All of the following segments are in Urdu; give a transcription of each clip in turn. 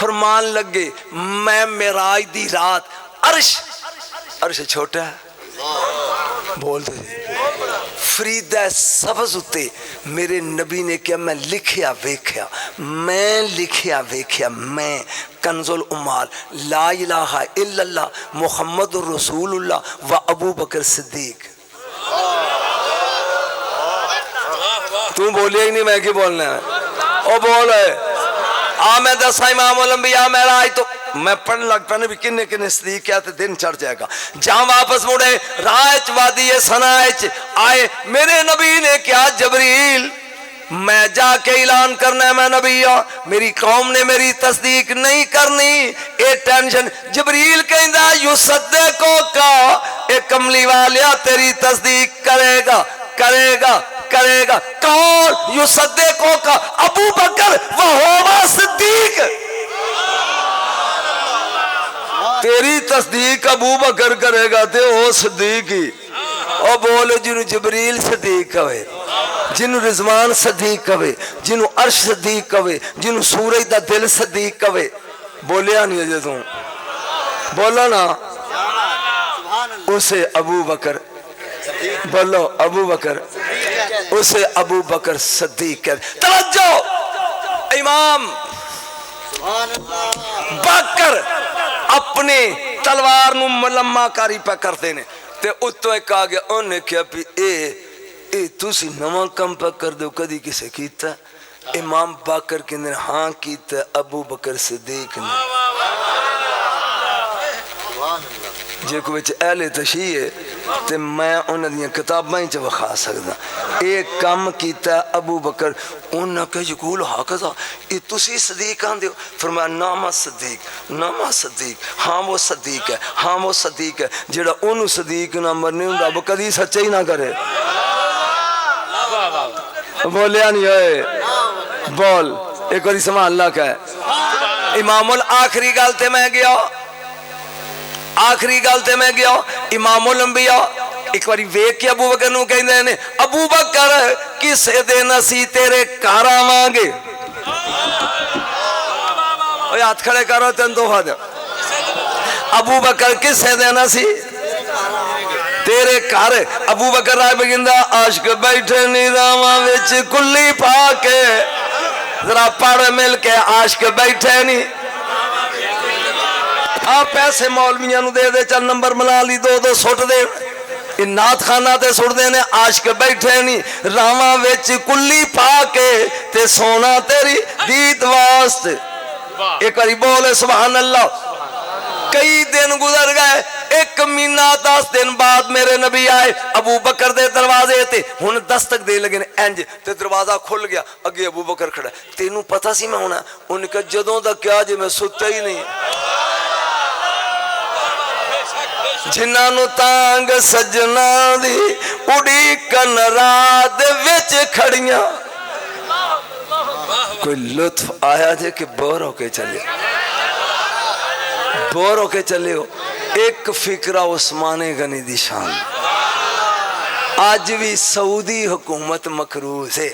فرمان لگے میں معراج دی رات عرش چھوٹا ہے بول دے فریدہ سبز اتے میرے نبی نے کیا میں لکھیا ویکھیا میں کنز الامال لا الہ الا اللہ محمد رسول اللہ و ابو بکر صدیق. تو بولیا ہی نہیں میں کی بولنا ہے او بول ہے میں دسا امام الانبیاء معراج تو میں پڑھنے لگ پہ بھی کنے کنے صدیق کیا تے دن چڑھ جائے گا. جہاں واپس مڑے راہ وادی سنا آئے میرے نبی نے کیا جبریل میں جا کے اعلان کرنا ہے میں نبی ہوں میری قوم نے میری تصدیق نہیں کرنی اے ٹینشن. جبریل کہندا یصدقو کا اے کملی والیا تیری تصدیق کرے گا کون یصدقو کا ابو بکر وہو صدیق تیری تصدیق ابو بکر کرے گا تے او صدیق ہی او بولے جنہوں جبریل صدیق ہوئے جنہوں رضوان صدیق ہوئے جنہوں عرش صدیق ہوئے جنہوں سورج دا دل صدیق ہوئے بولیا نہیں اجے تم بولو نا اسے ابو بکر بولو ابو بکر اسے ابو بکر صدیق کر. توجہ امام بکر اپنے تلوار نو ملما کاری پہ کرتے نے تے اتو ایک آگیا انہیں کیا پی اے تُسی نواں کم پہ کر دو کدی کسے کیتا امام بکر کے اندر ہاں کیتا ابو بکر صدیق نے جے کو بچے اہل تشیع ہے تے میں انہاں دیاں کتاباں ہی وکھا سکدا ایک کم کیتا ابو بکر انہاں کہ یقول ہاکذا اے تسی صدیق آندے ہو فرمایا نام صدیق ہاں وہ صدیق ہے جڑا انہوں صدیق نہ مرنے ہوندا وہ کدی سچا ہی نہ کرے بولیا نہیں ہوئے بول ایک باری سماں اللہ کا ہے. امام الآخری گالتے میں گیا امام الانبیاء ایک باری ویک کے ابو بکر نو کہندے نے ابو بکر کسے دے نسی تیرے کارا مانگے اوہ ہاتھ کھڑے کرو تین دو ہاتھ ابو بکر کسے دے نسی تیرے کارے ابو بکر رائے بگندہ عاشق بیٹھے نیراما ویچ کلی پاکے ذرا پڑھ مل کے عاشق بیٹھے نہیں آپ پیسے مولویاں نو دے چل نمبر ملا لی دو سٹ دے نات خانہ تے سٹ دے نے عاشق بیٹھے نہیں راما ویچ کلی پاکے تے سونا تیری دیت واسطے. ایک باری بولے سبحان اللہ. کئی دن گزر گئے ایک مہینہ 10 دن بعد میرے نبی آئے ابو بکر دے دروازے تے ہن دستک دے لگے انج تے دروازہ کھل گیا اگے ابو بکر کھڑا تینوں پتہ سی میں ہونا ان کا جدوں دا کیا جے میں ستا ہی نہیں جنہاں نو تانگ سجنا دی اڑی کن رات وچ کھڑیاں کوئی لطف آیا جے کہ بور ہو کے چلے ہو ایک فکرہ عثمان غنی دی شان آج بھی سعودی حکومت مکروز ہے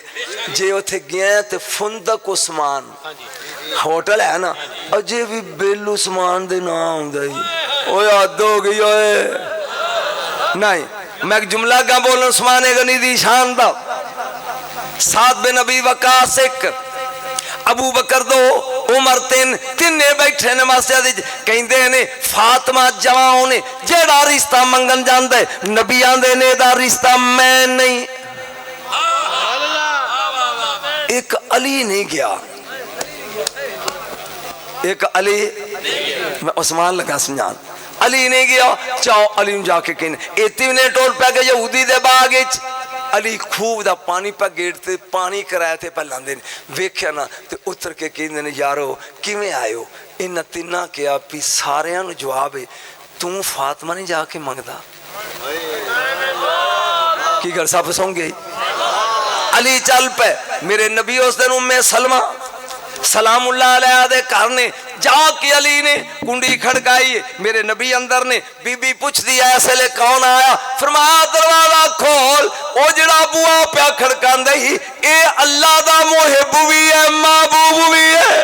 جے اتھے گیا تے فندق عثمان ہوٹل ہے نا اجے بھی بیل عثمان دے نام دائی او یاد ہو گئی ہوئے نہیں میں ایک جملہ کا بولنا عثمان غنی دی شان دا سعد بن ابی وقاص ایک ابو بکر 2 عمر 3 تینے بیٹھے نے مسجد کہیں دے نے فاطمہ جوان نے جیڑا رشتہ منگن جاندے نبیان دے نے دا رشتہ میں نہیں ایک علی نہیں گیا ایک علی میں عثمان لگا سمجھان علی نہیں گیا چاہو علی جا کے کہنے اتنے ٹول پہ گئے یہودی دے باغ علی خوب دا پانی پہ گیڑتے پانی کرائے تھے پہ لاندے ویکھیا نا تے اتر کے کہندے نے یارو کیویں آئے ہو انہاں تیناں کیا پی ساریاں نو جواب ہے تم فاطمہ نہیں جا کے منگدا کی گھر صاحب سوں گے علی چل پہ میرے نبی اس دن ام سلمہ سلام اللہ علیہ دے کرنے جا کے علی نے کنڈی کھڑکائی میرے نبی اندر نے بی بی پوچھ دیا ایسے لے کون آیا فرمایا دروازہ کھول او جڑا بوا پیا کھڑکان دے ہی اے اللہ دا محب بھی ہے محبوب بھی ہے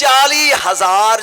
40,000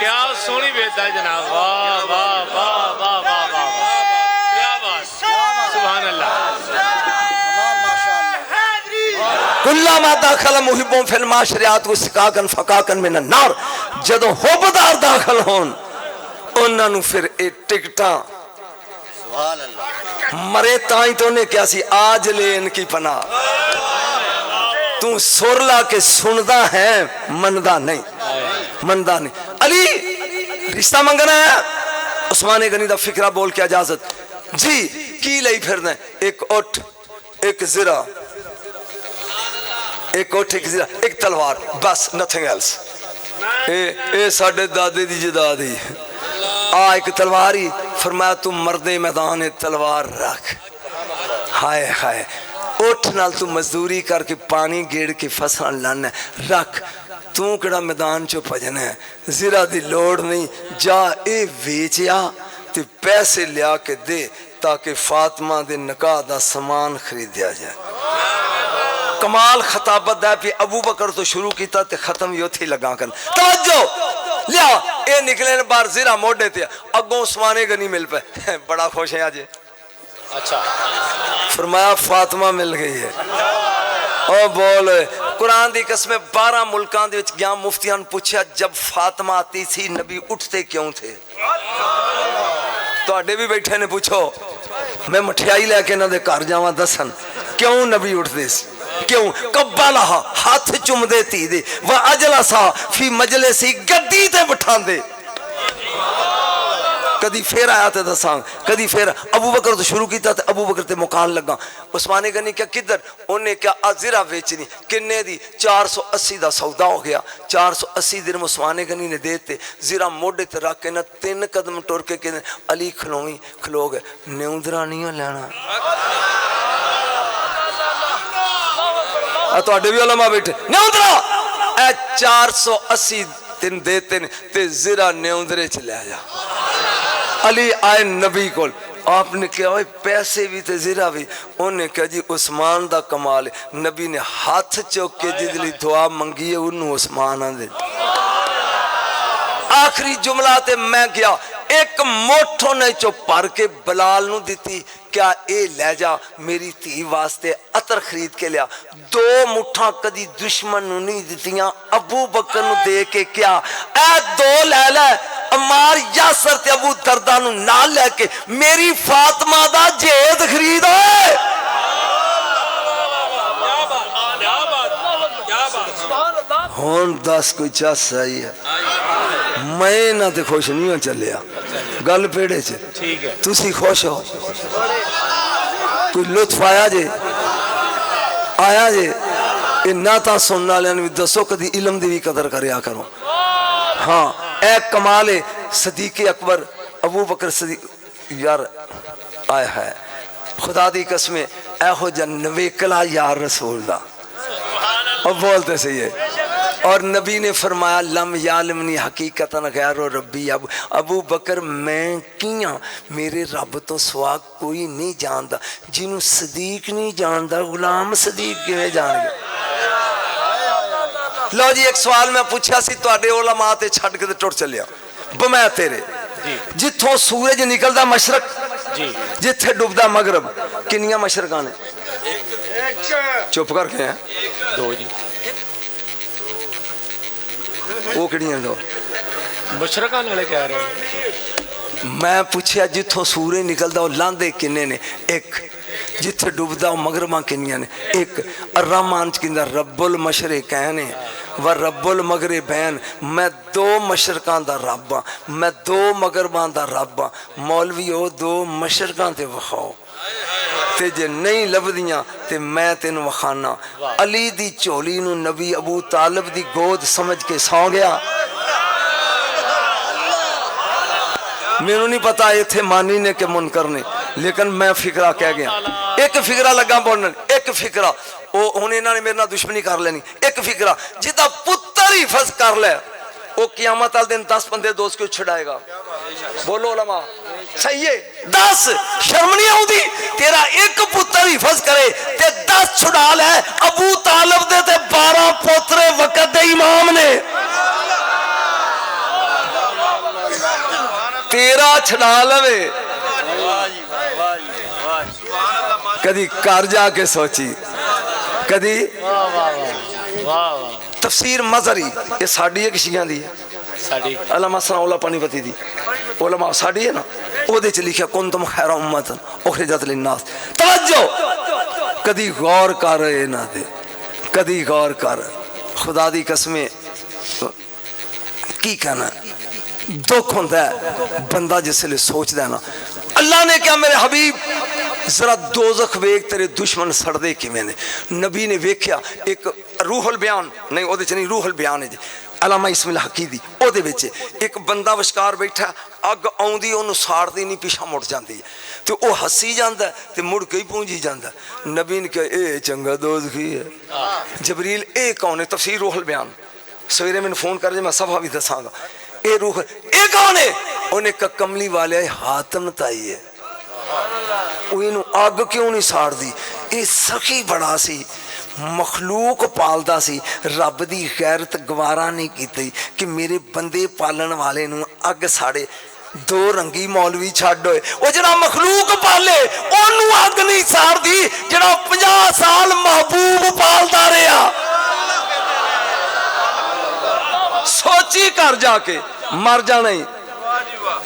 کیا سونی بیتا ہے جناب، واہ واہ واہ واہ واہ واہ، کیا بات، سبحان اللہ۔ کلما داخل محبوں فی المعاشرات کو سکاکن فکاکن من النار، جدوں حبدار داخل ہون انہاں نو پھر اے ٹکٹاں مرے تائیں تو نے کیا سی آج لے ان کی پناہ، تو سر لا کے سندا ہے مندہ نہیں، مندہ نہیں۔ علی رشتہ منگنا ہے، عثمان غنی دا فکرہ بول کے اجازت جی کی لئی پھر دیں، ایک اٹھ ایک زرہ، ایک اٹھ ایک زرہ ایک تلوار، بس nothing else۔ اے ساڑھے دادے دی جدادی ایک تلوار ہی، فرمایا تم مرد میدان تلوار رکھ، ہائے ہائے اٹھ نال تو مزدوری کر کے پانی گیڑ کے فصل لانا رکھ، تو کڑا میدان چو پجنا ہے، زرہ دی لوڑ نہیں، جا اے ویچیا تے پیسے لیا کے دے تاکہ فاطمہ دے نکاح دا سامان خرید دیا جائے۔ کمال خطابت دا پی ابو بکر تو شروع کیتا تے ختم یوں تھی لگا کر، توجہ لیا اے نکلے بار زیرہ موڑے تھے اگوں عثمان غنی مل پہ، بڑا خوش ہے آجے، اچھا فرمایا فاطمہ مل گئی ہے۔ او بولے قرآن دی قسمیں 12 ملکان دے وچ گیا، مفتیان پوچھا جب فاطمہ آتی تھی نبی اٹھتے کیوں تھے؟ تو اڈے بھی بیٹھے نے پوچھو، میں مٹھیائی لے کے نہ دے کار جاواں دسن کیوں نبی اٹھتے سی، کیوں؟ قبالہا ہاتھ چم دیتی دے وَأَجْلَسَا فی مجلسی گدی تے بٹھان دے، کدی پھر آیا تے دساں، کدی پھر ابو بکر تو شروع کیتا تے ابو بکر تے مکان لگا، عثمان غنی کیا کدھر انہیں کیا ازرہ بیچنی، کنے دی 480 دا سودا ہو گیا، 480 درہم عثمان غنی نے دیتے، زرہ موڑے تے رکھ کے نہ 3 قدم ٹور کے کہنے علی کھلوئی کھلو گئے، نیوندرہ نہیں ہو لینا۔ تو اڈے بھی علماء بیٹھے نیوندرہ اے 480 تین دیتے تے زرہ نیوندرے چلے آیا۔ علی آئے نبی کو، آپ نے کہا پیسے بھی تے زرہ بھی، انہوں نے کہا جی عثمان دا کمال ہے، نبی نے ہاتھ چوک کے جدلی دعا منگی ہے انہوں عثمان آن دے۔ آخری جملہ تے میں گیا ایک موٹھوں نے چو پار کے بلال نو دیتی، کیا اے لے جا میری تھی واسطے عطر خرید کے لیا، 2 مٹھاں کدی دشمن نو نہیں دیتیاں، ابو بکر نو دے کے کیا اے 2 لے لے امار یاسر تے ابو دردہ نو نہ لے کے میری فاطمہ دا جید خرید ہے۔ ہون 10 کوئی چاس صحیح ہے، میں نہ تے خوش نہیں ہو چلیا گل پیڑے چھے، تُسی خوش ہو، کوئی لطف آیا جے اے نہ تا سننا لینے بھی دسو کدی علم دی بھی قدر کریا کرو۔ ہاں اے کمال صدیق اکبر ابو بکر صدیق یار آیا ہے، خدا دی قسمیں اے ہو جنوے کلا یار رسول دا، اور بولتے سے یہ، اور نبی نے فرمایا لم یعلمنی حقیقتاً غیر ربی، ابو بکر میں کیاں میرے رب تو سوا کوئی نہیں جاندا، جنہوں صدیق نہیں جاندا غلام صدیق کیویں جان گیا۔ لو جی ایک سوال میں پوچھا سی تو اڈے علماء تے چھڑ کے ٹوٹ چلیا، بمیں تیرے جتھوں سورج نکلدا مشرق جتھے ڈوبدا مغرب، کنیاں مشرقاں نے؟ چپ کر کے ہیں 2 جی، وہ کڑی ہیں 2 مشرقہ نالے کہہ رہے ہیں؟ میں پوچھیا جتھوں سورج نکلدا وہ لاندے کنے نے؟ 1 جتھے ڈوبدا وہ مغرباں کنیاں نے؟ 1 الرحمن چکندہ رب المشرقین و رب المغربین، میں 2 مشرقاں دا رب ہاں، میں 2 مغرباں دا رب ہاں، مولوی ہو 2 مشرقاں تے وخاؤ تے جے نہیں لبدیاں تے میں تین وخانا۔ علی دی چولی نو نبی ابو طالب دی گود سمجھ کے سو گیا، میں نہیں پتا یہ تھے مانی نے کہ منکر نے، لیکن میں فکرہ کہہ گیا، ایک فکرہ لگا بولنے، ایک فکرہ انہیں نے میرے نہ دشمنی کر لینی، ایک فکرہ جتا پتر ہی فض کر لے وہ قیامت آل دن 10 بندے دوست کو چھڑائے گا، بولو علماء صحیح ہے، 10 شرم نہیں آؤں دی، تیرا ایک پتر حفظ کرے تے 10 چھڑا لے، ابو طالب دے تے 12 پوترے وقت دے امام نے، تیرا چھڑا لوے کدی کر جا کے سوچی کدی تفسیر مظہری یہ ساڑی ہے کشیاں دی ہے علامہ ثناء اللہ پانی پتی دی علماء ساڑی ہے نا او دے چ لکھیا کنتم خیر امت اخرجت للناس توجہ کدی غور کر رہے نہ دے کدی غور کر خدا دی قسمیں کی کہنا دکھ ہوتا ہے بندہ جس لئے سوچ دینا اللہ نے کیا میرے حبیب ذرا دوزخ ویک تیرے دشمن سڑدے کی میں نے نبی نے ویکھیا ایک روح البیان نہیں او دے چ نہیں روح البیان ہے جی علامہ اسم الحقی دی او دے وچ ایک بندہ وشکار بیٹھا اگ آوندی اونوں ساڑدی نہیں پیچھے مڑ جاندی ہے تے او ہسی جاندا ہے تے مڑ کے ہی پونجی جاندا ہے نبی نے کہا اے چنگا دوزخی ہے جبریل اے کون ہے تفسیر روح البیان سویرے میں فون کر جے میں صفحہ بھی دساں گا اے روح اے کون ہے انہیں کہا کملی والے حاتم تائی ہے وہ انہوں آگ کیوں نہیں ساڑ دی اے سخی بڑا سی مخلوق پالدا سی رب دی غیرت گوارا نہیں کیتی کہ میرے بندے پالن والے نوں اگ ساڑے دو رنگی مولوی چھاڑ ہوئے وہ جڑا مخلوق پالے انہوں اگ نہیں ساڑ دی جڑا 50 سال محبوب پالدا رہا سوچی کر جا کے مر جانا ہی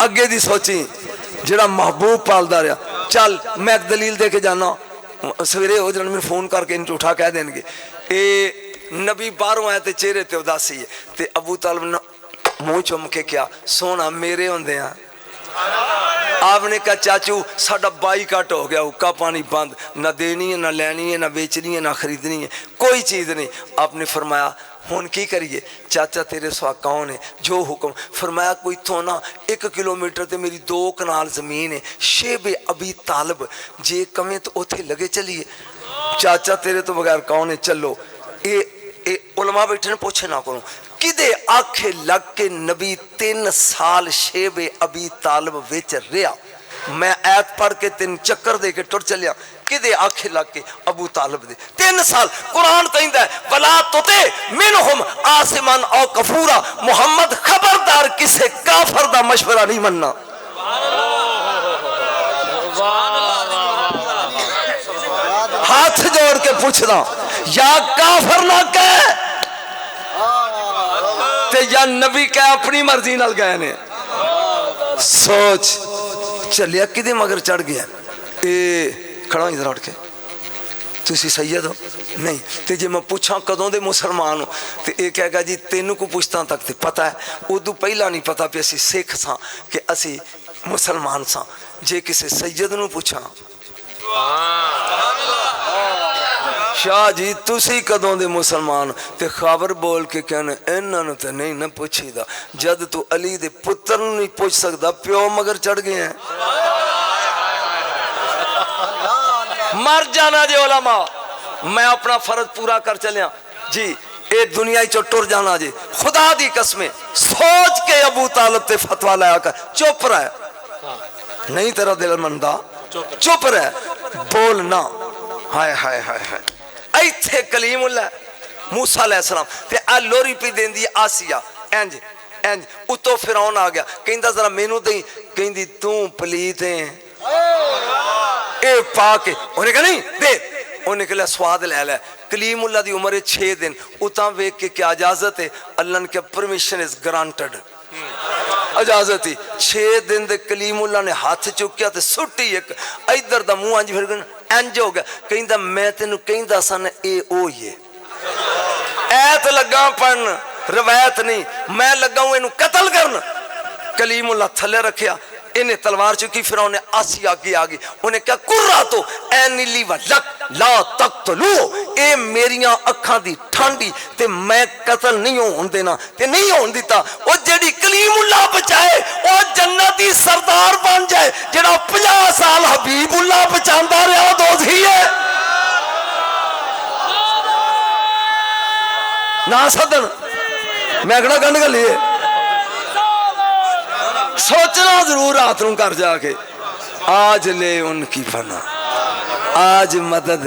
اگے دی سوچی جڑا محبوب پالدا رہا چل میں ایک دلیل دے کے جانا سویرے ہو جانا میں فون کر کے انٹو اٹھا کہہ دیں گے اے نبی باہروں آئے تے چہرے تے اداسی ہے تے ابو طالب نے منہ چم کے کیا سونا میرے ہوندے ہیں آپ نے کہا چاچو ساڑا بائی کٹ ہو گیا حکا پانی بند نہ دینی ہے نہ لینی ہے نہ بیچنی ہے نہ خریدنی ہے کوئی چیز نہیں آپ نے فرمایا ہون کی کریے چاچا تیرے سوا کون ہے جو حکم فرمایا کوئی تھونا 1 کلومیٹر تے میری 2 کنال زمین ہے شیب ابی طالب جے کمیں تو اتھے لگے چلیے چاچا تیرے تو بغیر کون ہے چلو اے علماء بیٹھے نے پوچھے نہ کروں کدے آنکھیں لگ کے نبی 3 سال شیب ابی طالب ویچ رہا میں ایت پڑھ کے 3 چکر دے کے ٹر چلیا کدے آنکھیں لگ کے ابو طالب دے 3 سال قرآن کہندہ ہے وَلَا تُطِعْ مِنْهُمْ آسِمًا او کفورا محمد خبردار کسے کافر دا مشورہ نہیں مننا ہاتھ جوڑ کے پوچھنا یا کافر نہ کہے تے یا نبی کہے اپنی مرضی نال گئے نے سوچ چلیا کدے مگر چڑھ گیا اے کھڑا ادھر اٹھ کے تسی سید ہو نہیں تے جے میں پوچھاں کدوں دے مسلمان ہو تے اے کہے گا جی تینوں کو پوچھتا تک تے پتہ ہے ادو پہلا نہیں پتہ پہ اسی سکھ ساں کہ اسی مسلمان ساں جے کسے سید نو پوچھاں شاہ جی تسی کدوں دے مسلمان تے خبر بول کے کہنے انہاں نو تے نہیں نہ پوچھی دا جد تو علی دے پتر نو نہیں پوچھ سکدا پیو مگر چڑھ گئے ہیں مر جانا جی علماء میں اپنا فرض پورا کر چلیا جی اے دنیا چو ٹر جانا جی خدا دی قسمیں سوچ کے ابو طالب تے فتوہ لایا کر چپ رہے نہیں تیرا دل مندہ چپ رہے بولنا ہائے ہائے ہائے ہائے ایتھے کلیم اللہ موسیٰ علیہ السلام تے لوری پی دین دی آسیہ اینج اتو فرعون آ گیا کہندہ ذرا مینو دیں کہندی توں پلیت ہیں اے پاکے انہیں کہا نہیں دے انہیں کہا سواد لے لے کلیم اللہ دی عمر 6 دن اتاں ویک کے کیا اجازت ہے اللہ نے کہا پرمیشن is granted اجازت ہی 6 دن دے کلیم اللہ نے ہاتھ چکیا تے سٹی ایک ایدر دا منہ انج پھر انج ہو گیا کہندہ میں تینو کہندہ سن اے او یہ ایت لگا پڑھن روایت نہیں میں لگا ہوں انہوں قتل کرنا کلیم اللہ تھلے رکھیا انہیں تلوار چکی فرعون نے آسی آگے آگے انہیں کہا کرا تو اے نیلی و لک لا تقتلو اے میریاں اکھاں دی ٹھانڈی تے میں قتل نہیں ہون دینا تے نہیں ہون دیتا وہ جڑی کلیم اللہ بچائے وہ جنتی سردار بن جائے جڑا 50 سال حبیب اللہ بچاندہ رہا دوز ہی ہے نا صدر میں اگنا گنڈ گا لیے سوچنا ضرور آتروں کر جا کے آج لے ان کی پناہ آج مدد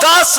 10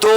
2